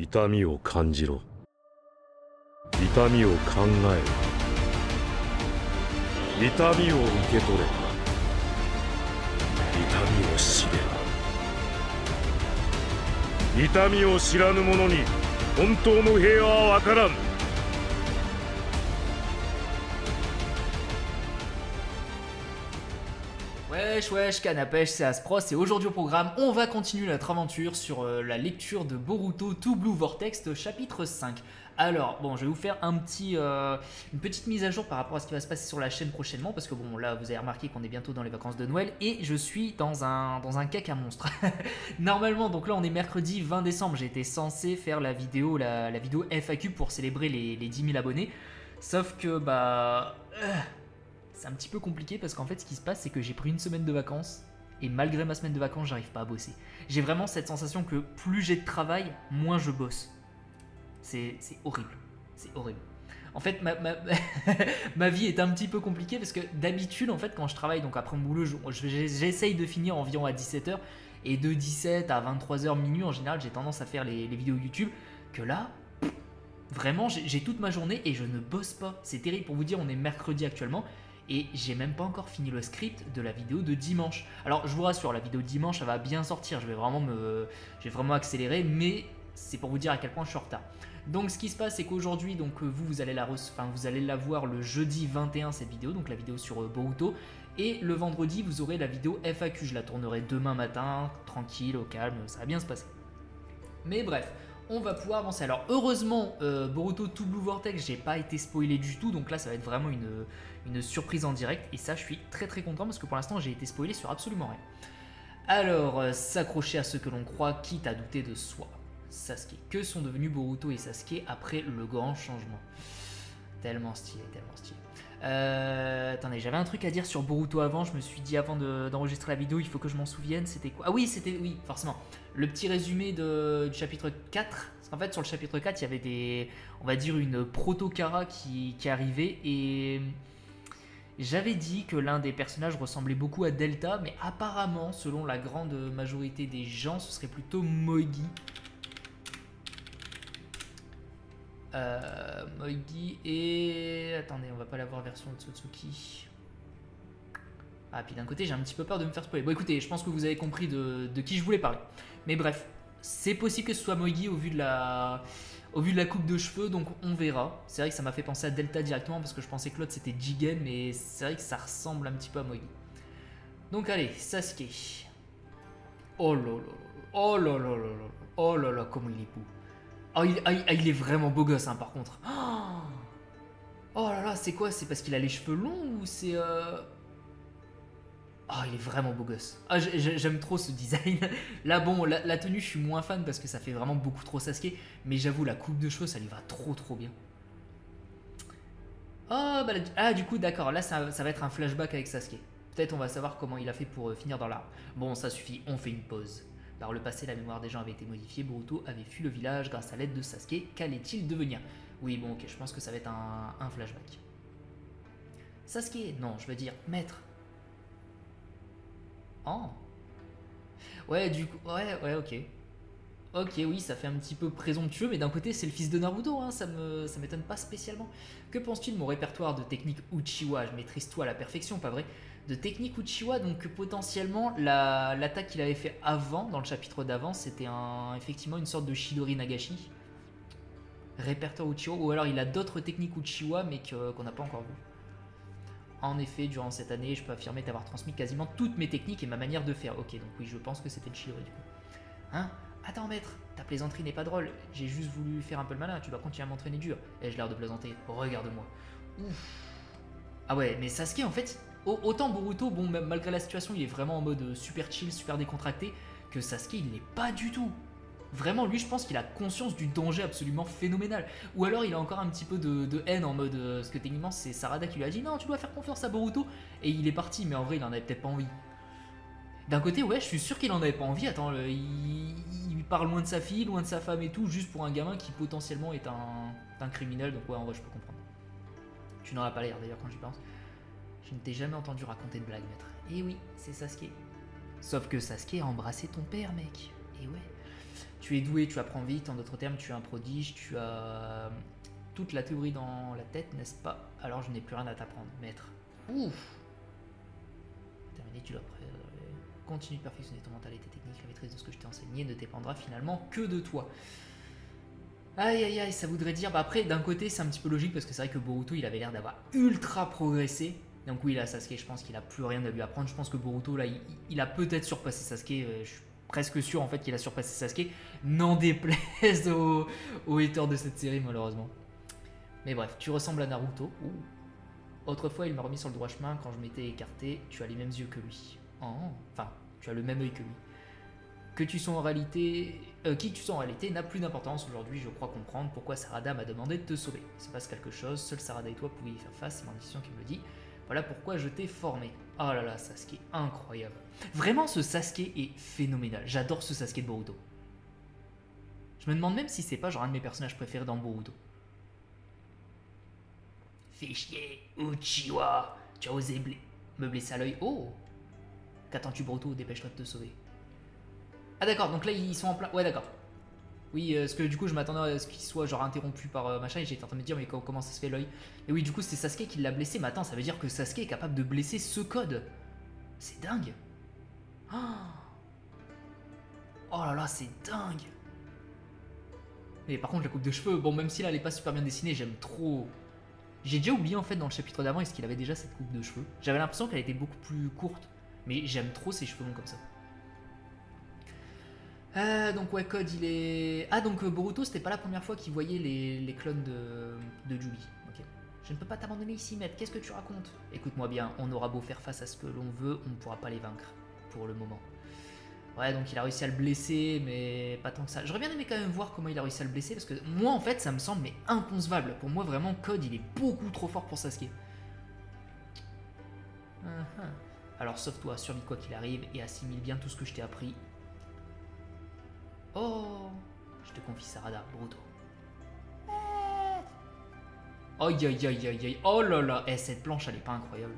痛みを感じろ。痛みを考えろ。痛みを受け取れ。痛みを知れ。痛みを知らぬ者に本当の平和はわからん。Wesh wesh, Canapèche, c'est Aspros et aujourd'hui au programme, on va continuer notre aventure sur la lecture de Boruto To Blue Vortex chapitre 5. Alors, bon, je vais vous faire une petite mise à jour par rapport à ce qui va se passer sur la chaîne prochainement parce que bon, là, vous avez remarqué qu'on est bientôt dans les vacances de Noël et je suis dans un caca monstre. Normalement, donc là, on est mercredi 20 décembre, j'étais censé faire la vidéo FAQ pour célébrer les 10 000 abonnés, sauf que, c'est un petit peu compliqué parce qu'en fait ce qui se passe c'est que j'ai pris une semaine de vacances et malgré ma semaine de vacances j'arrive pas à bosser. J'ai vraiment cette sensation que plus j'ai de travail, moins je bosse. C'est horrible, c'est horrible. En fait ma vie est un petit peu compliquée parce que d'habitude en fait quand je travaille donc après mon boulot j'essaye de finir environ à 17h et de 17 à 23h minuit en général j'ai tendance à faire les vidéos YouTube que là vraiment j'ai toute ma journée et je ne bosse pas. C'est terrible pour vous dire on est mercredi actuellement. Et j'ai même pas encore fini le script de la vidéo de dimanche. Alors je vous rassure, la vidéo de dimanche, ça va bien sortir. Je vais vraiment accélérer, mais c'est pour vous dire à quel point je suis en retard. Donc ce qui se passe, c'est qu'aujourd'hui, donc vous allez la voir le jeudi 21 cette vidéo, donc la vidéo sur Boruto. Et le vendredi, vous aurez la vidéo FAQ. Je la tournerai demain matin, tranquille, au calme, ça va bien se passer. Mais bref. On va pouvoir avancer. Alors heureusement, Boruto To Blue Vortex, j'ai pas été spoilé du tout, donc là ça va être vraiment une surprise en direct, et ça je suis très très content parce que pour l'instant j'ai été spoilé sur absolument rien. Alors, s'accrocher à ce que l'on croit, quitte à douter de soi. Sasuke, que sont devenus Boruto et Sasuke après le grand changement? Tellement stylé, tellement stylé. Attendez, j'avais un truc à dire sur Boruto avant, je me suis dit avant d'enregistrer la vidéo, il faut que je m'en souvienne, c'était quoi? Ah oui, oui, forcément, le petit résumé du chapitre 4, parce qu'en fait sur le chapitre 4, il y avait on va dire une proto-Kara qui arrivait, et j'avais dit que l'un des personnages ressemblait beaucoup à Delta, mais apparemment, selon la grande majorité des gens, ce serait plutôt Moegi. Moegi et... Attendez, on va pas l'avoir version Otsutsuki. Ah, puis d'un côté, j'ai un petit peu peur de me faire spoiler. Bon, écoutez, je pense que vous avez compris de qui je voulais parler. Mais bref, c'est possible que ce soit Moegi au vu de la coupe de cheveux, donc on verra. C'est vrai que ça m'a fait penser à Delta directement parce que je pensais que l'autre c'était Jigen, mais c'est vrai que ça ressemble un petit peu à Moegi. Donc allez, Sasuke. Oh là là, oh là là là là, oh là là, comment il est beau. Oh, il est vraiment beau gosse, hein, par contre. Oh là là, c'est quoi? C'est parce qu'il a les cheveux longs ou c'est... Oh, il est vraiment beau gosse. Ah, j'aime trop ce design. Là, bon, la tenue, je suis moins fan parce que ça fait vraiment beaucoup trop Sasuke. Mais j'avoue, la coupe de cheveux, ça lui va trop trop bien. Oh, bah, ah, du coup, d'accord. Là, ça va être un flashback avec Sasuke. Peut-être on va savoir comment il a fait pour finir dans l'arbre. Bon, ça suffit, on fait une pause. Par le passé, la mémoire des gens avait été modifiée. Boruto avait fui le village grâce à l'aide de Sasuke. Qu'allait-il devenir? Oui, bon, ok, je pense que ça va être un flashback. Sasuke, non, je veux dire maître. Oh. Ouais, du coup, ouais, ok. Ok, oui, ça fait un petit peu présomptueux, mais d'un côté, c'est le fils de Naruto, hein, ça m'étonne pas spécialement. Que penses-tu de mon répertoire de techniques Uchiwa? Je maîtrise tout à la perfection, pas vrai? De technique Uchiwa, donc potentiellement l'attaque qu'il avait fait avant, dans le chapitre d'avant, c'était effectivement une sorte de Chidori Nagashi. Répertoire Uchiwa, ou alors il a d'autres techniques Uchiwa, mais qu'on n'a pas encore vu. En effet, durant cette année, je peux affirmer t'avoir transmis quasiment toutes mes techniques et ma manière de faire. Ok, donc oui, je pense que c'était le Chidori du coup. Hein? Attends maître, ta plaisanterie n'est pas drôle, j'ai juste voulu faire un peu le malin, tu dois continuer à m'entraîner dur. Ai-je l'air de plaisanter? Regarde-moi. Ouf. Ah ouais, mais Sasuke en fait, autant Boruto, bon malgré la situation, il est vraiment en mode super chill, super décontracté, que Sasuke il l'est pas du tout. Vraiment, lui, je pense qu'il a conscience du danger absolument phénoménal. Ou alors, il a encore un petit peu de haine en mode... parce que techniquement, c'est Sarada qui lui a dit « Non, tu dois faire confiance à Boruto ». Et il est parti, mais en vrai, il en avait peut-être pas envie. D'un côté, ouais, je suis sûr qu'il en avait pas envie. Attends, il part loin de sa fille, loin de sa femme et tout, juste pour un gamin qui potentiellement est un criminel. Donc ouais, en vrai, je peux comprendre. Tu n'en as pas l'air, d'ailleurs, quand j'y pense. Je ne t'ai jamais entendu raconter de blagues, maître. Et oui, c'est Sasuke. Sauf que Sasuke a embrassé ton père, mec. Et ouais. Tu es doué, tu apprends vite, en d'autres termes, tu es un prodige, tu as toute la théorie dans la tête, n'est-ce pas? Alors je n'ai plus rien à t'apprendre, maître. Ouf. Terminé, tu dois continue de perfectionner ton mental et tes techniques, la maîtrise de ce que je t'ai enseigné ne dépendra finalement que de toi. Aïe aïe aïe, ça voudrait dire, bah après d'un côté c'est un petit peu logique parce que c'est vrai que Boruto il avait l'air d'avoir ultra progressé. Donc oui là Sasuke je pense qu'il a plus rien à lui apprendre. Je pense que Boruto là il a peut-être surpassé Sasuke, je suis presque sûr en fait qu'il a surpassé Sasuke. N'en déplaise aux haters de cette série malheureusement. Mais bref, tu ressembles à Naruto. Ouh. Autrefois il m'a remis sur le droit chemin quand je m'étais écarté, tu as les mêmes yeux que lui. Oh. Enfin, tu as le même œil que lui. Que tu sois en réalité, qui tu sois en réalité n'a plus d'importance. Aujourd'hui, je crois comprendre pourquoi Sarada m'a demandé de te sauver. Il se passe quelque chose, seul Sarada et toi pouviez y faire face, c'est mon intuition qui me le dit. Voilà pourquoi je t'ai formé. Oh là là, Sasuke, incroyable. Vraiment, ce Sasuke est phénoménal. J'adore ce Sasuke de Boruto. Je me demande même si c'est pas genre un de mes personnages préférés dans Boruto. Fais chier, Uchiwa. Tu as osé me blesser à l'œil. Oh. Qu'attends-tu Boruto? Dépêche-toi de te sauver. Ah d'accord, donc là ils sont en plein... Ouais d'accord. Oui, parce que du coup je m'attendais à ce qu'il soit genre interrompu par machin et j'étais en train de me dire mais comment ça se fait l'œil. Et oui du coup c'est Sasuke qui l'a blessé, mais attends ça veut dire que Sasuke est capable de blesser ce code. C'est dingue. Oh là là c'est dingue. Mais par contre la coupe de cheveux, bon même si là elle est pas super bien dessinée, j'aime trop. J'ai déjà oublié en fait dans le chapitre d'avant est-ce qu'il avait déjà cette coupe de cheveux. J'avais l'impression qu'elle était beaucoup plus courte. Mais j'aime trop ces cheveux longs comme ça. Donc ouais, Code il est... Ah donc Boruto c'était pas la première fois qu'il voyait les clones de Jubi. Ok. Je ne peux pas t'abandonner ici maître, qu'est-ce que tu racontes? Écoute-moi bien, on aura beau faire face à ce que l'on veut, on ne pourra pas les vaincre. Pour le moment. Ouais donc il a réussi à le blesser mais pas tant que ça. J'aurais bien aimé quand même voir comment il a réussi à le blesser parce que moi en fait ça me semble mais inconcevable. Pour moi vraiment Code il est beaucoup trop fort pour Sasuke. Alors sauve-toi, survis quoi qu'il arrive et assimile bien tout ce que je t'ai appris. Oh, je te confie Sarada, Boruto. Aïe aïe aïe aïe aïe, oh là là, cette planche elle est pas incroyable.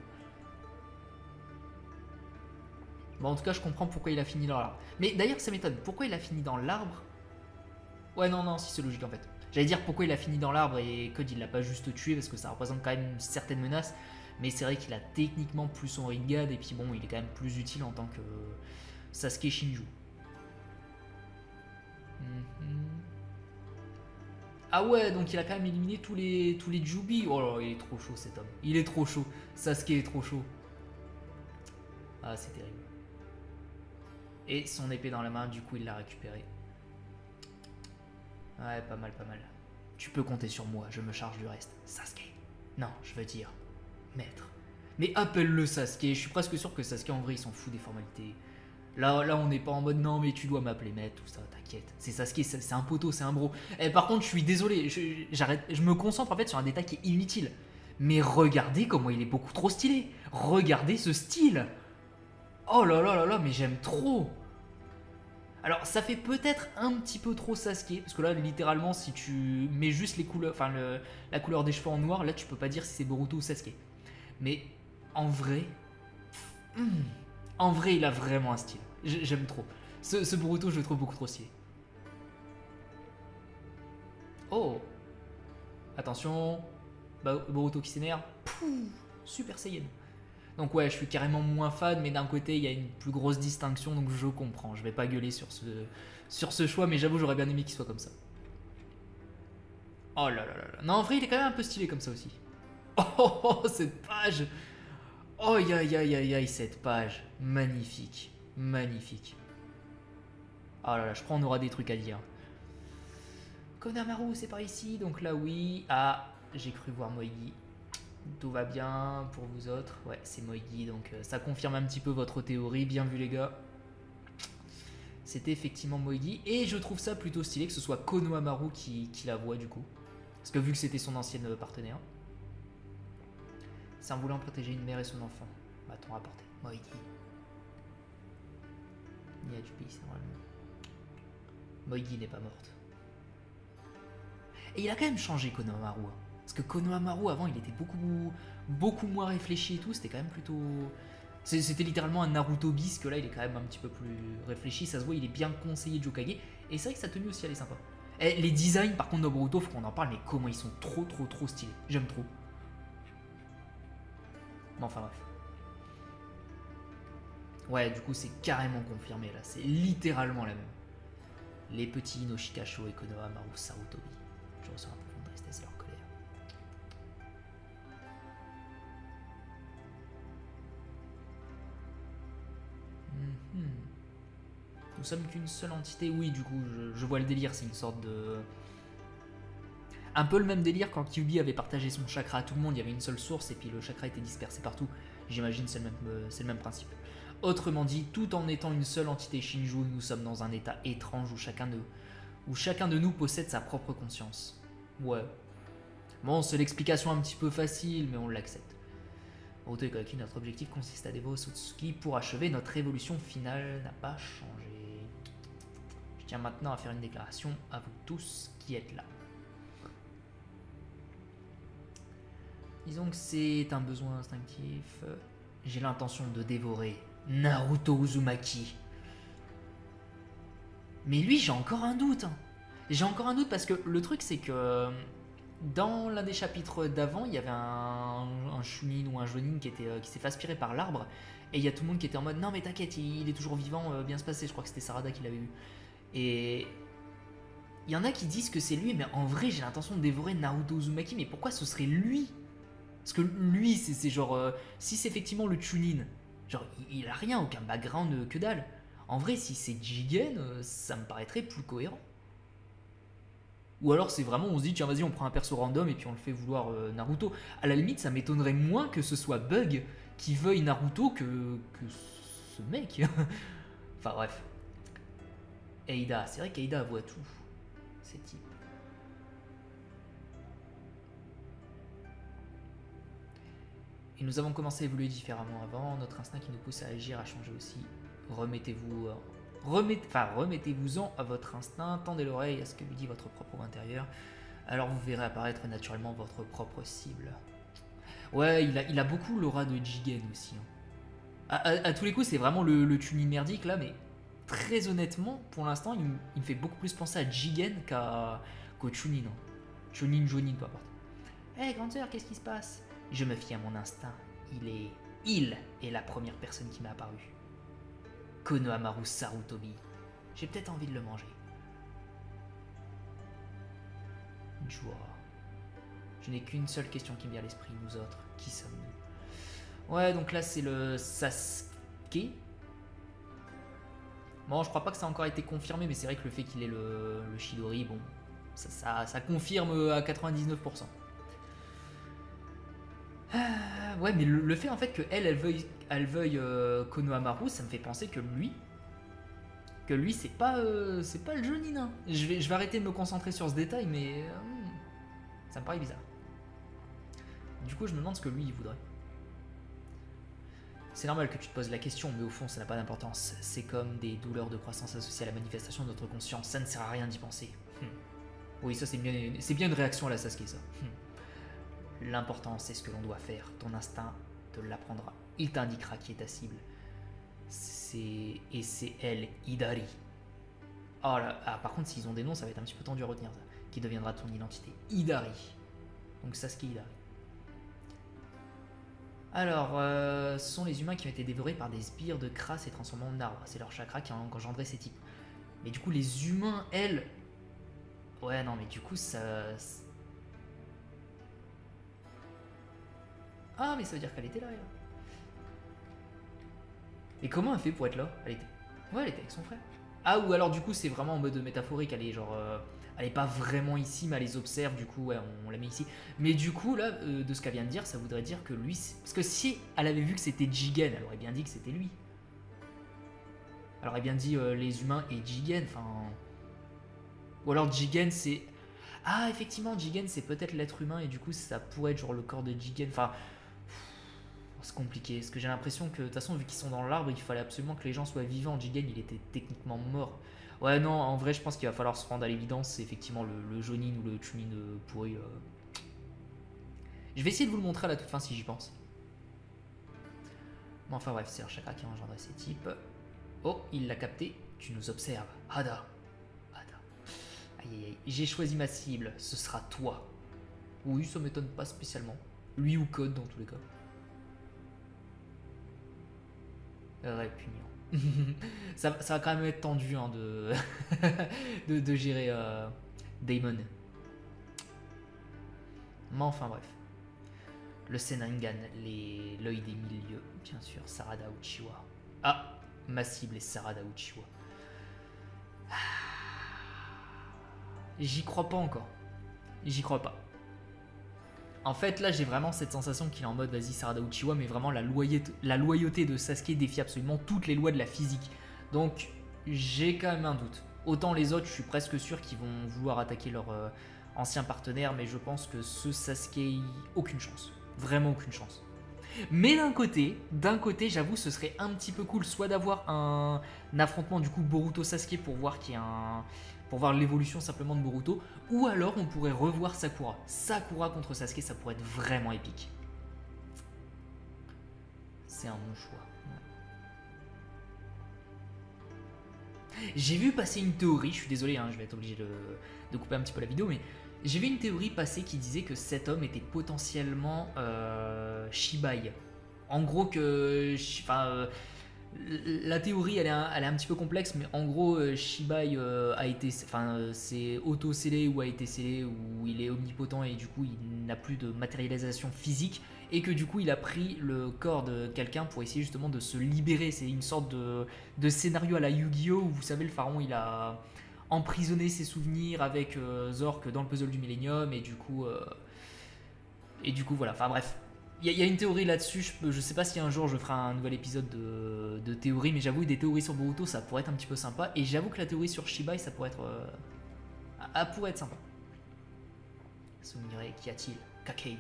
Bon en tout cas je comprends pourquoi il a fini dans l'arbre. Mais d'ailleurs ça m'étonne, pourquoi il a fini dans l'arbre? Ouais non non, si c'est logique en fait. J'allais dire pourquoi il a fini dans l'arbre et Code il l'a pas juste tué parce que ça représente quand même une certaine menace. Mais c'est vrai qu'il a techniquement plus son Rinnegan et puis bon, il est quand même plus utile en tant que Sasuke Shinju. Ah ouais, donc il a quand même éliminé tous les Jubi. Oh là, il est trop chaud cet homme. Il est trop chaud. Sasuke est trop chaud. Ah, c'est terrible. Et son épée dans la main, du coup, il l'a récupérée. Ouais, pas mal, pas mal. Tu peux compter sur moi, je me charge du reste. Sasuke. Non, je veux dire... Maître. Mais appelle-le Sasuke, je suis presque sûr que Sasuke en vrai il s'en fout des formalités. Là on n'est pas en mode non mais tu dois m'appeler maître, tout ça, t'inquiète. C'est Sasuke, c'est un poteau, c'est un bro. Et par contre je suis désolé, je me concentre en fait sur un détail qui est inutile. Mais regardez comment il est beaucoup trop stylé. Regardez ce style. Oh là là là là, mais j'aime trop. Alors ça fait peut-être un petit peu trop Sasuke, parce que là littéralement si tu mets juste les couleurs, enfin la couleur des cheveux en noir, là tu peux pas dire si c'est Boruto ou Sasuke. Mais en vrai, il a vraiment un style. J'aime trop. Ce Boruto, je le trouve beaucoup trop stylé. Oh. Attention. Boruto qui s'énerve. Super Saiyan. Donc ouais, je suis carrément moins fan, mais d'un côté, il y a une plus grosse distinction, donc je comprends. Je vais pas gueuler sur ce choix, mais j'avoue, j'aurais bien aimé qu'il soit comme ça. Oh là là là là. Non, en vrai, il est quand même un peu stylé comme ça aussi. Oh, cette page. Oh, aïe aïe aïe aïe aïe, cette page. Magnifique. Magnifique. Oh là là, je crois qu'on aura des trucs à dire. Konohamaru, c'est par ici, donc là oui. Ah, j'ai cru voir Moigi. Tout va bien pour vous autres. Ouais, c'est Moigi, donc ça confirme un petit peu votre théorie. Bien vu les gars. C'était effectivement Moigi. Et je trouve ça plutôt stylé que ce soit Konohamaru qui la voit du coup. Parce que vu que c'était son ancienne partenaire. C'est en voulant protéger une mère et son enfant. Va-t-on rapporter Moigi. Nihachupi, c'est normalement. Moigi n'est pas morte. Et il a quand même changé Konohamaru. Parce que Konohamaru avant il était beaucoup moins réfléchi et tout. C'était quand même plutôt... C'était littéralement un Naruto bis, que là il est quand même un petit peu plus réfléchi. Ça se voit, il est bien conseillé de Hokage. Et c'est vrai que sa tenue aussi, elle est sympa. Et les designs, par contre, de Boruto, faut qu'on en parle, mais comment ils sont trop stylés. J'aime trop. Bon, enfin bref. Ouais, du coup, c'est carrément confirmé là. C'est littéralement la même. Les petits Inoshikasho et Konoha Maru Sarutobi. Je ressens un peu de tristesse et leur colère. Nous sommes qu'une seule entité. Oui, du coup, je vois le délire. C'est une sorte de... Un peu le même délire quand Kyuubi avait partagé son chakra à tout le monde. Il y avait une seule source et puis le chakra était dispersé partout. J'imagine c'est le même principe. Autrement dit, tout en étant une seule entité Shinju, nous sommes dans un état étrange où chacun de nous possède sa propre conscience. Ouais. Bon, c'est l'explication un petit peu facile, mais on l'accepte. Boruto et Kawaki, notre objectif consiste à dévorer Otsutsuki pour achever notre évolution finale n'a pas changé. Je tiens maintenant à faire une déclaration à vous tous qui êtes là. Disons que c'est un besoin instinctif. J'ai l'intention de dévorer Naruto Uzumaki. Mais lui, j'ai encore un doute. J'ai encore un doute parce que le truc, c'est que dans l'un des chapitres d'avant, il y avait un Chunin ou un Jonin qui s'est fait aspirer par l'arbre. Et il y a tout le monde qui était en mode non, mais t'inquiète, il est toujours vivant, bien se passer. Je crois que c'était Sarada qui l'avait eu. Et il y en a qui disent que c'est lui, mais en vrai, j'ai l'intention de dévorer Naruto Uzumaki. Mais pourquoi ce serait lui? Parce que lui, c'est genre. Si c'est effectivement le Chunin, genre, il a rien, aucun background, que dalle. En vrai, si c'est Jigen, ça me paraîtrait plus cohérent. Ou alors c'est vraiment, on se dit, tiens, vas-y, on prend un perso random et puis on le fait vouloir Naruto. À la limite, ça m'étonnerait moins que ce soit Bug qui veuille Naruto que ce mec. Enfin bref. Eida, c'est vrai qu'Eida voit tout. Ces types. Et nous avons commencé à évoluer différemment avant. Notre instinct qui nous pousse à agir a changé aussi. Remettez-vous-en à votre instinct, tendez l'oreille à ce que vous dit votre propre intérieur. Alors vous verrez apparaître naturellement votre propre cible. Ouais, il a beaucoup l'aura de Jigen aussi. À tous les coups, c'est vraiment le Chunin merdique là, mais très honnêtement, pour l'instant, il me fait beaucoup plus penser à Jigen qu'au Chunin. Chunin, Jonin, peu importe. Hé, grande sœur, qu'est-ce qui se passe? Je me fie à mon instinct. Il est la première personne qui m'est apparue. Konohamaru Sarutobi. J'ai peut-être envie de le manger. Joie. Je n'ai qu'une seule question qui me vient à l'esprit, nous autres. Qui sommes-nous? Ouais, donc là c'est le Sasuke. Bon, je crois pas que ça a encore été confirmé, mais c'est vrai que le fait qu'il ait le Chidori, bon, ça confirme à 99%. Ouais, mais le fait en fait qu'elle veuille Konohamaru, ça me fait penser que lui c'est pas le Jonin. Hein. Je vais arrêter de me concentrer sur ce détail, mais ça me paraît bizarre. Du coup, je me demande ce que lui il voudrait. C'est normal que tu te poses la question, mais au fond, ça n'a pas d'importance. C'est comme des douleurs de croissance associées à la manifestation de notre conscience. Ça ne sert à rien d'y penser. Oui, ça c'est bien une réaction à la Sasuke, ça. L'important, c'est ce que l'on doit faire. Ton instinct te l'apprendra. Il t'indiquera qui est ta cible. Et c'est elle, Hidari. Oh là, par contre, s'ils ont des noms, ça va être un petit peu tendu à retenir, ça. Qui deviendra ton identité. Hidari. Donc Sasuke Hidari. Alors, ce sont les humains qui ont été dévorés par des sbires de crasse et transformés en arbres. C'est leur chakra qui a engendré ces types. Mais du coup, les humains, elles... Ouais, non, mais du coup, ça... Ah, mais ça veut dire qu'elle était là, elle. Et comment elle fait pour être là? Ouais, elle était avec son frère. Ah, ou alors du coup, c'est vraiment en mode métaphorique. Elle est genre... elle est pas vraiment ici, mais elle les observe. Du coup, ouais, on la met ici. Mais du coup, là, de ce qu'elle vient de dire, ça voudrait dire que lui... Parce que si elle avait vu que c'était Jigen, elle aurait bien dit que c'était lui. Elle aurait bien dit les humains et Jigen, enfin... Ou alors Jigen, c'est... Ah, effectivement, Jigen, c'est peut-être l'être humain, et du coup, ça pourrait être genre le corps de Jigen. Enfin... C'est compliqué, parce que j'ai l'impression que, de toute façon, vu qu'ils sont dans l'arbre, il fallait absolument que les gens soient vivants. Jigen, il était techniquement mort. Ouais, non, en vrai, je pense qu'il va falloir se rendre à l'évidence. C'est effectivement le Jonin ou le Chunin pourri. Je vais essayer de vous le montrer à la toute fin si j'y pense. Bon, enfin bref, c'est leur chakra qui a engendré ces types. Oh, il l'a capté. Tu nous observes. Hada. Hada. Aïe aïe aïe, j'ai choisi ma cible, ce sera toi. Oui, ça m'étonne pas spécialement. Lui ou Code dans tous les cas. Répugnant. Ça va quand même être tendu hein, de gérer Damon. Mais enfin bref. Le Senangan, l'œil des milieux, bien sûr, Sarada Uchiwa. Ah, ma cible est Sarada Uchiwa. J'y crois pas encore. J'y crois pas. En fait, là, j'ai vraiment cette sensation qu'il est en mode vas-y, Sarada Uchiwa, mais vraiment la loyauté de Sasuke défie absolument toutes les lois de la physique. Donc, j'ai quand même un doute. Autant les autres, je suis presque sûr qu'ils vont vouloir attaquer leur ancien partenaire, mais je pense que ce Sasuke, aucune chance. Vraiment aucune chance. Mais d'un côté, j'avoue, ce serait un petit peu cool, soit d'avoir un affrontement du coup Boruto-Sasuke pour voir qu'il y a un... pour voir l'évolution simplement de Boruto, ou alors on pourrait revoir Sakura. Sakura contre Sasuke, ça pourrait être vraiment épique. C'est un bon choix. Ouais. J'ai vu passer une théorie, je suis désolé, hein, je vais être obligé de couper un petit peu la vidéo, mais j'ai vu une théorie passer qui disait que cet homme était potentiellement Shibai. En gros que... la théorie elle est un petit peu complexe, mais en gros Shibai a été, c'est auto-scellé ou a été scellé, ou il est omnipotent et du coup il n'a plus de matérialisation physique, et que du coup il a pris le corps de quelqu'un pour essayer justement de se libérer. C'est une sorte de scénario à la Yu-Gi-Oh! Où vous savez le pharaon il a emprisonné ses souvenirs avec Zork dans le puzzle du Millennium, et du coup voilà, enfin bref. Il y a une théorie là-dessus, je sais pas si un jour je ferai un nouvel épisode de théorie, mais j'avoue des théories sur Boruto ça pourrait être un petit peu sympa, et j'avoue que la théorie sur Shibai ça pourrait être pourrait être sympa. Sumire, qu'y a-t-il? Kakei.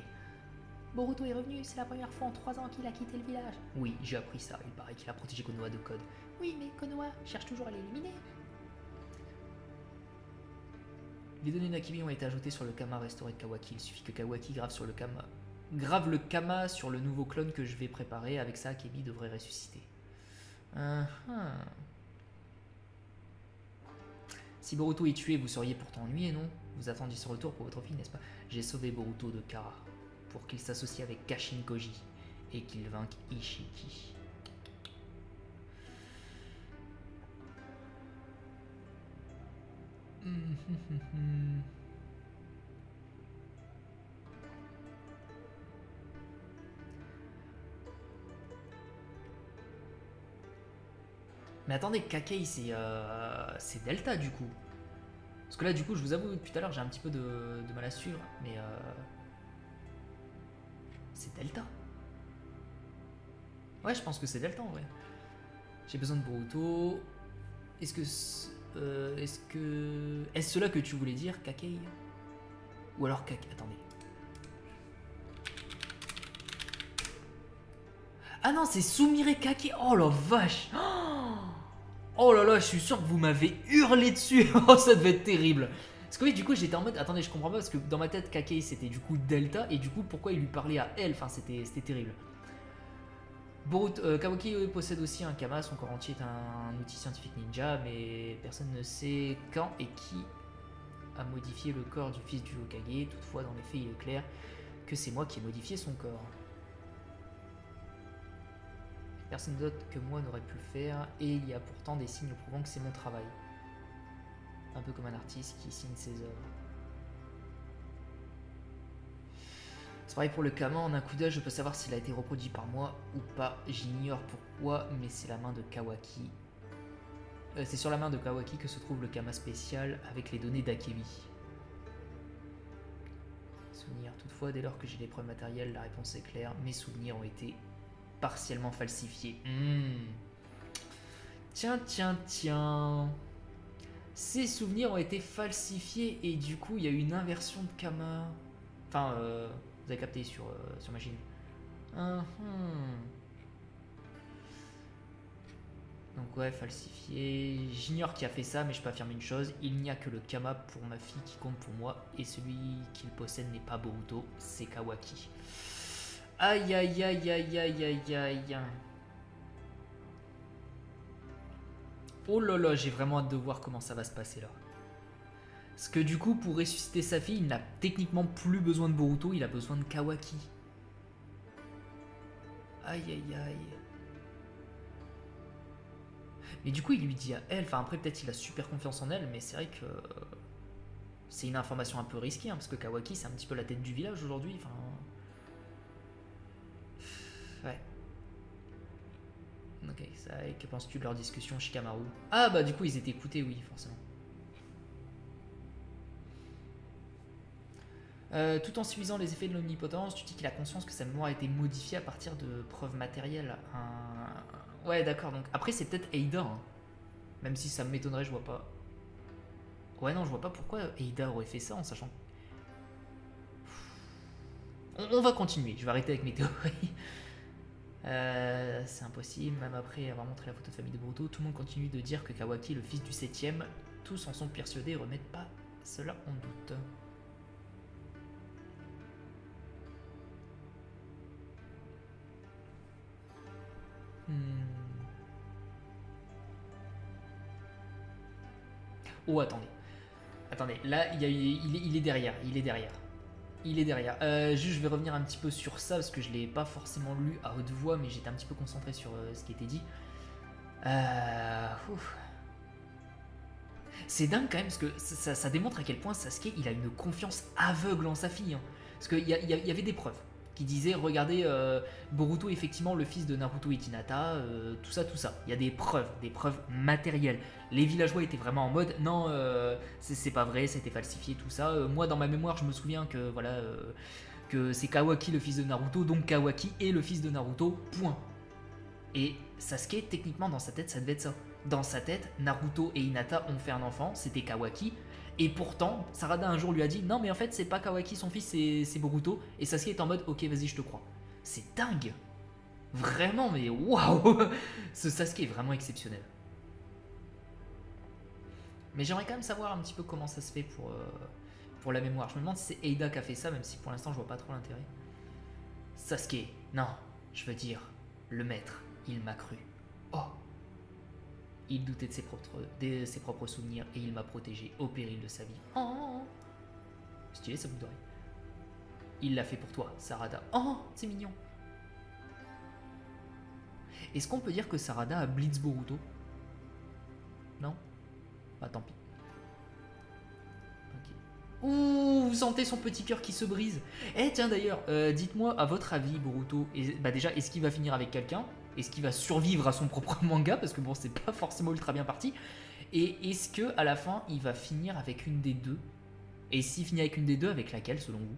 Boruto est revenu, c'est la première fois en 3 ans qu'il a quitté le village. Oui, j'ai appris ça, il paraît qu'il a protégé Konoha de Code. Oui, mais Konoha cherche toujours à l'éliminer. Les données d'Akibi ont été ajoutées sur le Kama restauré de Kawaki. Il suffit que Kawaki grave le Kama sur le nouveau clone que je vais préparer. Avec ça, Akebi devrait ressusciter. Si Boruto est tué, vous seriez pourtant ennuyé, non? Vous attendiez son retour pour votre fille, n'est-ce pas? J'ai sauvé Boruto de Kara pour qu'il s'associe avec Kashin Koji et qu'il vainque Ishiki. Mais attendez, Kakei c'est Delta du coup. Parce que là du coup je vous avoue depuis tout à l'heure j'ai un petit peu de mal à suivre, mais c'est Delta. Ouais, je pense que c'est Delta en vrai. J'ai besoin de Boruto. Est-ce cela que tu voulais dire, Kakei? Ou alors Kakei... Attendez. Ah non, c'est Sumire Kakei. Oh la vache. Oh là là, je suis sûr que vous m'avez hurlé dessus. Oh, ça devait être terrible. Parce que oui, du coup, j'étais en mode... Attendez, je comprends pas, parce que dans ma tête, Kakei, c'était du coup Delta. Et du coup, pourquoi il lui parlait à elle? Enfin, c'était terrible. Kawaki possède aussi un Kama, son corps entier est un outil scientifique ninja, mais personne ne sait quand et qui a modifié le corps du fils du Hokage. Toutefois, dans les faits, il est clair que c'est moi qui ai modifié son corps. Personne d'autre que moi n'aurait pu le faire, et il y a pourtant des signes prouvant que c'est mon travail. Un peu comme un artiste qui signe ses œuvres. C'est pareil pour le Kama, en un coup d'œil, je peux savoir s'il a été reproduit par moi ou pas. J'ignore pourquoi, mais c'est la main de Kawaki. C'est sur la main de Kawaki que se trouve le Kama spécial avec les données d'Akebi. Souvenir. Toutefois, dès lors que j'ai les preuves matérielles, la réponse est claire. Mes souvenirs ont été partiellement falsifiés. Tiens. Ces souvenirs ont été falsifiés et du coup, il y a eu une inversion de Kama. Enfin, vous avez capté sur machine. Donc ouais, falsifié. J'ignore qui a fait ça, mais je peux affirmer une chose. Il n'y a que le Kama pour ma fille qui compte pour moi. Et celui qui le possède n'est pas Boruto, c'est Kawaki. Aïe aïe aïe aïe aïe aïe aïe. Oh là là, j'ai vraiment hâte de voir comment ça va se passer là. Parce que du coup, pour ressusciter sa fille, il n'a techniquement plus besoin de Boruto, il a besoin de Kawaki. Aïe aïe aïe. Mais du coup, il lui dit à elle, enfin après peut-être il a super confiance en elle, mais c'est vrai que c'est une information un peu risquée, hein, parce que Kawaki c'est un petit peu la tête du village aujourd'hui, enfin... Ouais. Ok, ça, et que penses-tu de leur discussion, Shikamaru? Ah bah du coup ils étaient écoutés, oui, forcément. Tout en subissant les effets de l'omnipotence, tu dis qu'il a conscience que sa mémoire a été modifiée à partir de preuves matérielles. Ouais, d'accord, donc après c'est peut-être Eida, hein. Même si ça m'étonnerait, je vois pas. Ouais, non, je vois pas pourquoi Eida aurait fait ça en sachant. On va continuer, je vais arrêter avec mes théories. C'est impossible, même après avoir montré la photo de famille de Boruto, tout le monde continue de dire que Kawaki est le fils du 7ème. Tous en sont persuadés et remettent pas cela en doute. Oh, attendez. Attendez, là, il est derrière. Il est derrière. Il est derrière. Juste, je vais revenir un petit peu sur ça parce que je l'ai pas forcément lu à haute voix, mais j'étais un petit peu concentré sur ce qui était dit. C'est dingue quand même parce que ça démontre à quel point Sasuke il a une confiance aveugle en sa fille. Hein. Parce qu'il y avait des preuves qui disaient regardez Boruto est effectivement le fils de Naruto et Hinata, tout ça, tout ça. Il y a des preuves matérielles. Les villageois étaient vraiment en mode non, c'est pas vrai, ça a été falsifié, tout ça. Moi dans ma mémoire je me souviens que voilà que c'est Kawaki le fils de Naruto, donc Kawaki est le fils de Naruto, point. Et Sasuke techniquement dans sa tête ça devait être ça. Dans sa tête, Naruto et Hinata ont fait un enfant, c'était Kawaki. Et pourtant, Sarada un jour lui a dit non, mais en fait, c'est pas Kawaki son fils, c'est Boruto. Et Sasuke est en mode ok, vas-y, je te crois. C'est dingue. Vraiment, mais waouh. Ce Sasuke est vraiment exceptionnel. Mais j'aimerais quand même savoir un petit peu comment ça se fait pour la mémoire. Je me demande si c'est Eida qui a fait ça, même si pour l'instant, je vois pas trop l'intérêt. Sasuke, non, je veux dire, le maître, il m'a cru. Oh. Il doutait de ses propres souvenirs et il m'a protégé au péril de sa vie. Oh, stylé ça boucle d'oreille. Il l'a fait pour toi, Sarada. Oh, c'est mignon. Est-ce qu'on peut dire que Sarada a blitz Boruto? Non? Bah tant pis. Ok. Ouh, vous sentez son petit cœur qui se brise. Eh tiens d'ailleurs, dites-moi à votre avis Boruto, bah déjà est-ce qu'il va finir avec quelqu'un? Est-ce qu'il va survivre à son propre manga? Parce que bon, c'est pas forcément ultra bien parti. Et est-ce que à la fin, il va finir avec une des deux? Et s'il finit avec une des deux, avec laquelle selon vous?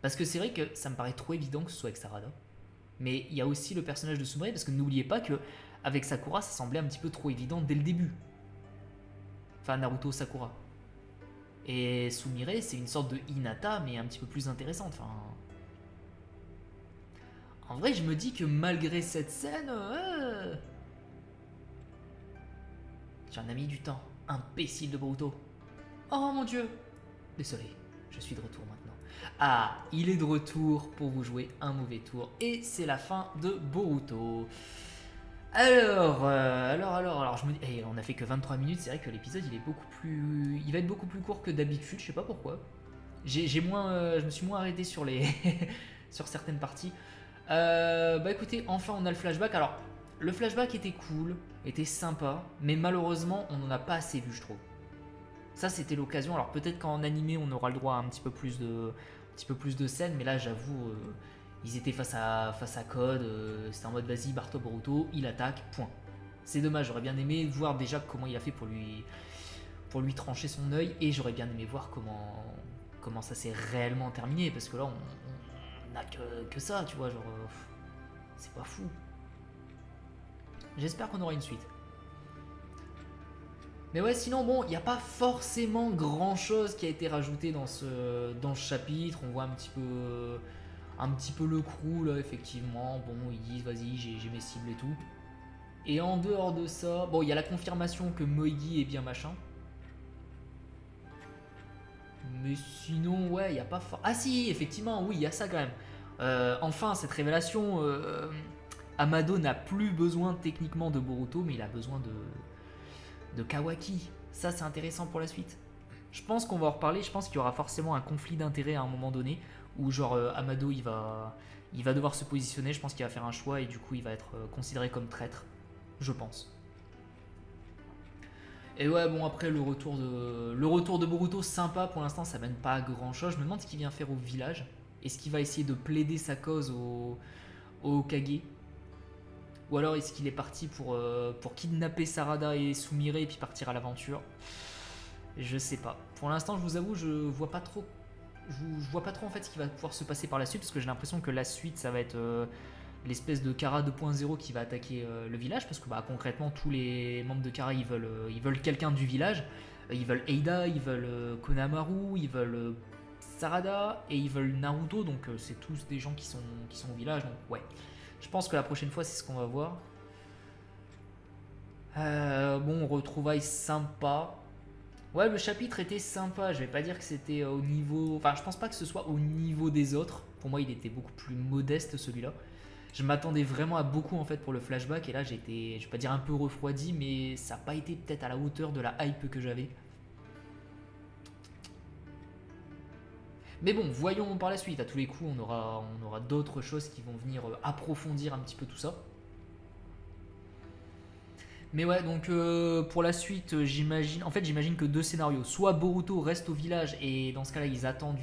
Parce que c'est vrai que ça me paraît trop évident que ce soit avec Sarada. Mais il y a aussi le personnage de Sumire, parce que n'oubliez pas que avec Sakura, ça semblait un petit peu trop évident dès le début. Enfin, Naruto Sakura. Et Sumire, c'est une sorte de Hinata, mais un petit peu plus intéressante. Enfin. En vrai, je me dis que malgré cette scène, tu en as mis du temps, imbécile de Boruto. Oh mon dieu. Désolé, je suis de retour maintenant. Ah, il est de retour pour vous jouer un mauvais tour. Et c'est la fin de Boruto. Alors, je me dis, hey, on a fait que 23 minutes, c'est vrai que l'épisode il va être beaucoup plus court que d'habitude, je sais pas pourquoi. Je me suis moins arrêté sur sur certaines parties. Bah écoutez, enfin on a le flashback. Alors, le flashback était cool, était sympa, mais malheureusement on n'en a pas assez vu, je trouve. Ça c'était l'occasion. Alors peut-être qu'en animé on aura le droit à un petit peu plus de scènes, mais là j'avoue, ils étaient face à Code, c'était en mode vas-y barre-toi Boruto, il attaque, point. C'est dommage, j'aurais bien aimé voir déjà comment il a fait pour lui trancher son œil, et j'aurais bien aimé voir comment ça s'est réellement terminé, parce que là on n'a que ça, tu vois, genre c'est pas fou. J'espère qu'on aura une suite. Mais ouais, sinon bon, il n'y a pas forcément grand chose qui a été rajouté dans ce chapitre. On voit un petit peu le crew là, effectivement. Bon, ils disent vas-y, j'ai mes cibles et tout. Et en dehors de ça, bon, il y a la confirmation que Moegi est bien machin. Mais sinon, ouais, il n'y a pas Ah si, effectivement, oui, il y a ça quand même. Enfin, cette révélation, Amado n'a plus besoin techniquement de Boruto, mais il a besoin de Kawaki. Ça, c'est intéressant pour la suite. Je pense qu'on va en reparler, je pense qu'il y aura forcément un conflit d'intérêts à un moment donné, où genre Amado il va devoir se positionner, je pense qu'il va faire un choix et du coup il va être considéré comme traître, je pense. Et ouais, bon, après le retour de Boruto, sympa, pour l'instant ça mène pas à grand chose. Je me demande ce qu'il vient faire au village. Est-ce qu'il va essayer de plaider sa cause au Kage? Ou alors est-ce qu'il est parti pour kidnapper Sarada et Sumire et puis partir à l'aventure? Je sais pas. Pour l'instant, je vous avoue, je vois pas trop en fait ce qui va pouvoir se passer par la suite, parce que j'ai l'impression que la suite ça va être l'espèce de Kara 2.0 qui va attaquer le village, parce que bah, concrètement tous les membres de Kara ils veulent quelqu'un du village. Ils veulent Eida, ils veulent Konamaru, ils veulent Sarada et ils veulent Naruto, donc c'est tous des gens qui sont au village, donc ouais. Je pense que la prochaine fois c'est ce qu'on va voir. Bon, retrouvailles sympa. Ouais, le chapitre était sympa, je vais pas dire que c'était au niveau... Enfin, je pense pas que ce soit au niveau des autres. Pour moi, il était beaucoup plus modeste celui-là. Je m'attendais vraiment à beaucoup en fait pour le flashback et là j'ai été, je vais pas dire un peu refroidi, mais ça n'a pas été peut-être à la hauteur de la hype que j'avais. Mais bon, voyons par la suite, à tous les coups on aura d'autres choses qui vont venir approfondir un petit peu tout ça. Mais ouais, donc pour la suite, j'imagine que deux scénarios. Soit Boruto reste au village et dans ce cas-là, ils attendent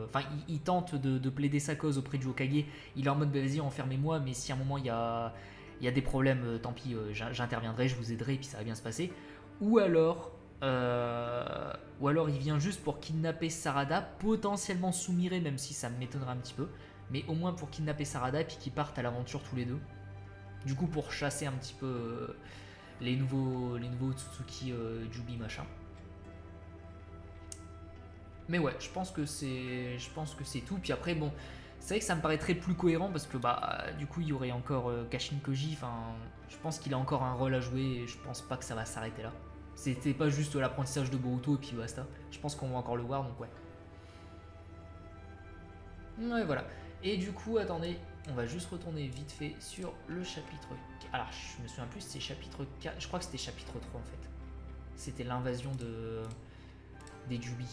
Enfin, ils tentent de plaider sa cause auprès du Hokage. Il est en mode, bah, vas-y, enfermez-moi, mais si à un moment il y a des problèmes, tant pis, j'interviendrai, je vous aiderai et puis ça va bien se passer. Ou alors il vient juste pour kidnapper Sarada, potentiellement Sumire, même si ça m'étonnerait un petit peu. Mais au moins pour kidnapper Sarada et puis qu'ils partent à l'aventure tous les deux. Du coup, pour chasser un petit peu... les nouveaux Tsutsuki Jubi machin. Mais ouais, je pense que c'est tout. Puis après, bon, c'est vrai que ça me paraîtrait plus cohérent parce que bah du coup il y aurait encore Kashin Koji. Enfin, je pense qu'il a encore un rôle à jouer et je pense pas que ça va s'arrêter là. C'était pas juste l'apprentissage de Boruto et puis basta. Je pense qu'on va encore le voir, donc ouais. Ouais, voilà. Et du coup, attendez, on va juste retourner vite fait sur le chapitre. Alors, je me souviens plus, c'est chapitre 4. Je crois que c'était chapitre 3 en fait. C'était l'invasion des Jubi.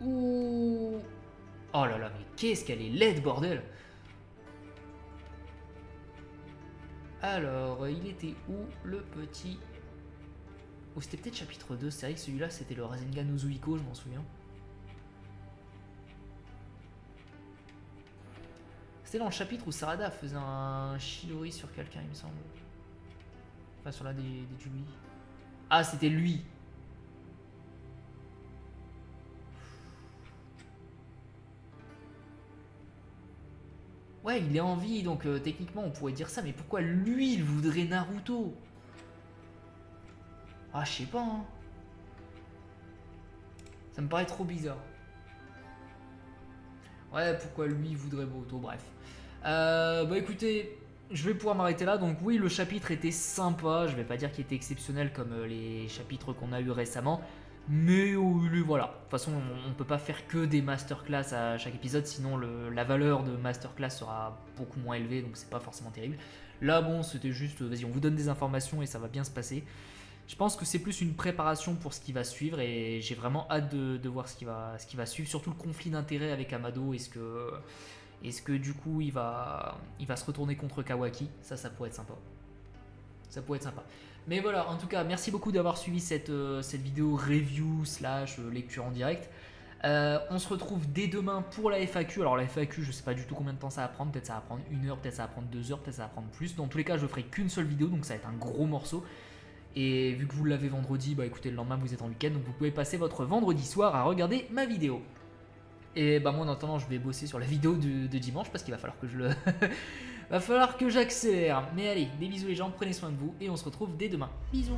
Ouh. Oh là là, mais qu'est-ce qu'elle est laide, bordel! Alors, il était où le petit... Oh, c'était peut-être chapitre 2. C'est vrai que celui-là, c'était le Rasengan Uzuhiko, je m'en souviens. C'était dans le chapitre où Sarada faisait un Chidori sur quelqu'un, il me semble. Enfin, sur l'un des Jubi. Ah, c'était lui. Ouais, il est en vie, donc techniquement on pourrait dire ça, mais pourquoi lui il voudrait Naruto? Ah, je sais pas, hein. Ça me paraît trop bizarre. Ouais, pourquoi lui il voudrait Boruto, bref. Bah écoutez, je vais pouvoir m'arrêter là. Donc oui, le chapitre était sympa, je vais pas dire qu'il était exceptionnel comme les chapitres qu'on a eu récemment. Mais voilà, de toute façon on ne peut pas faire que des masterclass à chaque épisode, sinon la valeur de masterclass sera beaucoup moins élevée, donc c'est pas forcément terrible. Là bon, c'était juste, vas-y, on vous donne des informations et ça va bien se passer. Je pense que c'est plus une préparation pour ce qui va suivre et j'ai vraiment hâte de voir ce qui va suivre, surtout le conflit d'intérêts avec Amado. Est-ce que du coup il va se retourner contre Kawaki? Ça pourrait être sympa. Ça pourrait être sympa. Mais voilà, en tout cas, merci beaucoup d'avoir suivi cette vidéo review / lecture en direct. On se retrouve dès demain pour la FAQ. Alors la FAQ, je sais pas du tout combien de temps ça va prendre. Peut-être ça va prendre 1 heure, peut-être ça va prendre 2 heures, peut-être ça va prendre plus. Dans tous les cas, je ferai qu'une seule vidéo, donc ça va être un gros morceau. Et vu que vous l'avez vendredi, bah écoutez, le lendemain vous êtes en week-end, donc vous pouvez passer votre vendredi soir à regarder ma vidéo. Et bah moi en attendant, je vais bosser sur la vidéo de dimanche parce qu'il va falloir que je le... va falloir que j'accélère. Mais allez, des bisous les gens, prenez soin de vous et on se retrouve dès demain. Bisous.